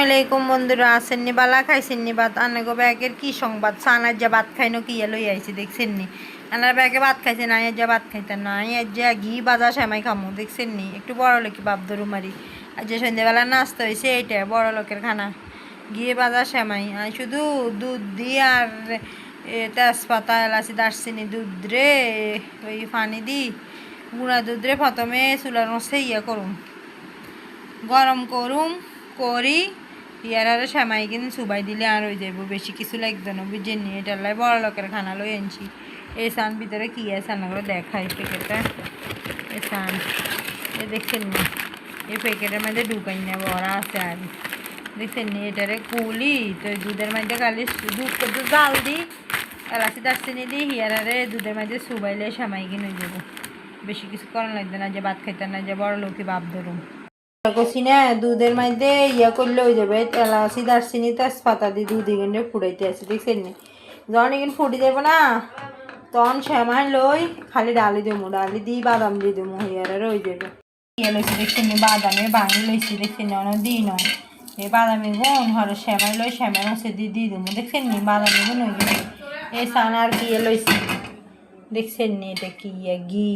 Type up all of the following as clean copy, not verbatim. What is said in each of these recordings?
আসসালামাইকুম বন্ধুরা, আসেননি বালা খাইছেননি ভাত? আনাগো ব্যাগের কি সংবাদ? সানার যা ভাত খাইনো কি লই আইছি দেখছেননি? আনার ব্যাগে ভাত খাইছে না, যা ভাত খাইতেন না, যা ঘি বাজা সেমাই খামো দেখছেননি? একটু বড় লোকি বাপ দরুমারি। আর যে সন্ধ্যেবেলা নাস্তা হয়েছে এইটা বড় লোকের খানা, ঘি বাজা সেমাই। আর শুধু দুধ দিয়ে আর তেজপাতা এলাচি দারচিনি দুধ রে ওই পানি দি গুঁড়া দুধ রে প্রথমে চুলার মধ্যে করুম, গরম করুম করি ইয়ার সেমাই কিন্তু সুবাই দিলে আর হয়ে যাবো, বেশি কিছু লাগবে না বুঝছেন নি? এটার লাই বড় লোকের খানা লই আনছি। এই সান ভিতরে কি আছে আনাগুলো দেখাই প্যাকেটটা। এই সান এ দেখছেন নি? এই প্যাকেটের মধ্যে ঢুকাই না বড়া আছে আর দেখছেন নি? এটারে কুলি তো দুধের মধ্যে খালি দুধ তো জাল দিই এলাচি দারচিনি দিই হিয়ারে দুধের মধ্যে সুবাইলে সেমাই কিনে হয়ে যাবো, বেশি কিছু করার লাগবে না। যে ভাত খাইতে না যে বড় লোকই বাপ ধরুন করছি না, দুধের মধ্যে করলে হয়ে যাবে এলাচি দারচিনি তেজপাতা দিয়ে দুধ এখানে ফুটাইতে আছে দেখছেন নি? যখন এখানে ফুটে যাবো না তখন সেমাই লই খালি ডালি দেবো, ডালি দিই বাদাম দিয়ে দেবো হিয়ারে হয়ে যাবে। লইছি দেখছেন নি? বাদামে ভাঙি লইছি দেখছেন নি? অনেক দিই নয় এই বাদামি গুণ হরে সেমাই লই সেমাই মশে দিয়ে দেবো দেখছেন নি? বাদামি গুণ হয়ে গেছে। এই সান আর কি লইছি দেখছেন নি? এটা কি ঘি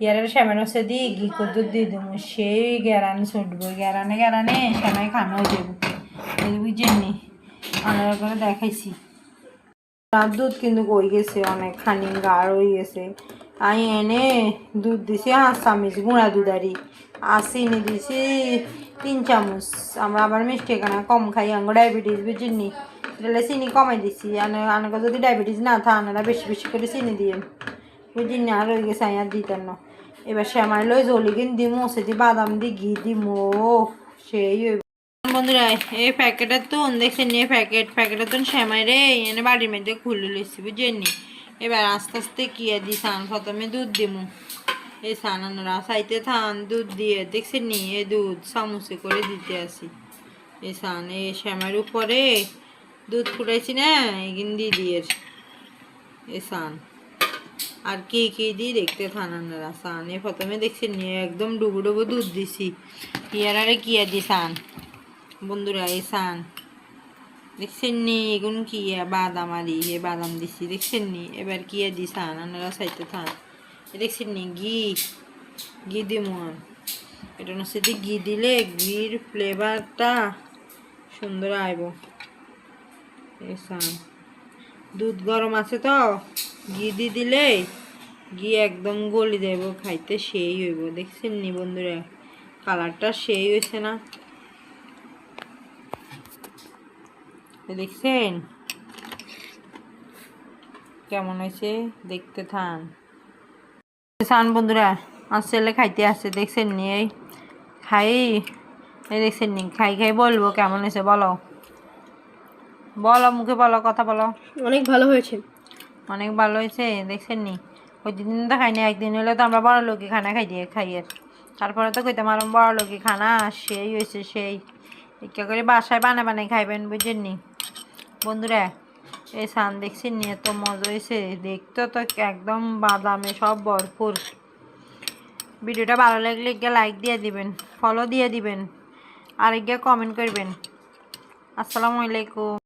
ইয়ার সেমাই হচ্ছে দিয়ে ঘি কদ্দু দিয়ে দেবো, সেই গ্যারান ছুটবো, গ্যারানে গ্যারানে সেমাই খানো হয়ে যাবো বুঝছেন নি? অনেক করে দেখাইছি। দুধ কিন্তু কই গেছে অনেক খানি গাঢ় হয়ে গেছে। আমি এনে দুধ দিছি 5 চামচ গুঁড়া দুধ আর চিনি দিছি 3 চামচ। আমরা আবার মিষ্টি এখানে কম খাই, আমার ডায়াবেটিস বুঝছেন নি? তাহলে চিনি কমাই দিছি। আনাকে যদি ডায়াবেটিস না থাকে আনারা বেশি বেশি করে চিনি দিয়ে বুঝছেন নি? আর হয়ে গেছে আর দিতেন না। এবার সেমাই লই জলি কিনে দিমো, সেটি বাদাম দিয়ে ঘি দিমো, সেই বন্ধুরা এই প্যাকেটের তো দেখছেন নি? প্যাকেটের তো সেমাই রে এনে বাড়ির মধ্যে খুলে লইছি বুঝছেন নি? এবার আস্তে আস্তে কিয়া দি সান প্রথমে দুধ দিমু, এই সানানোরা সাইতে থান দুধ দিয়ে দেখছেন নি? এই দুধ চামচে করে দিতে আসি এই সান এই সেমাইয়ের উপরে দুধ ফুটাইছি না এগিন দিয়ে এই সান আর কি কি দিই দেখতে থানারা সান। এ প্রথমে দেখছেন নি? একদম ডুবো ডুবো দুধ দিছি ইয়ারে কিয়া দি সান বন্ধুরা এই সান দেখছেন নি? এগুন কি বাদাম আরি এ বাদাম দিছি দেখছেন নি? এবার কিয়া দি সান আনারা সাইতে থান দেখছেন নি? ঘি দিমু আর এটা হচ্ছে ঘি দিলে ঘির ফ্লেভারটা সুন্দর আইব। এই সান দুধ গরম আছে তো ঘি দিয়ে দিলে ঘি একদম গলি দেব, খাইতে সেই হইব দেখছেন নি বন্ধুরা? কালারটা সেই হয়েছে না দেখছেন কেমন হয়েছে? দেখতে থান সান বন্ধুরা আমার ছেলে খাইতে আসছে দেখছেন নি? এই খাই এই দেখছেন নি? খাই খাই বলবো কেমন হয়েছে, বলো বলো মুখে বলো, কথা বলো। অনেক ভালো হয়েছে, অনেক ভালো হয়েছে দেখছেন নি? ওই দিন তো খাইনি, একদিন হলে তো আমরা বড় লোকই খানা খাইয়ের তারপরে তো কইতাম আর বড় লোকই খানা সেই হয়েছে সেই। ইচ্ছা করে বাসায় বানাই খাইবেন বুঝছেন নি বন্ধুরা? এই সান দেখছেন নি? এত মজা হয়েছে দেখতে তো একদম বাদামে সব ভরপুর। ভিডিওটা ভালো লাগলে লাইক দিয়ে দিবেন, ফলো দিয়ে দিবেন আর কমেন্ট করবেন। আসসালামু আলাইকুম।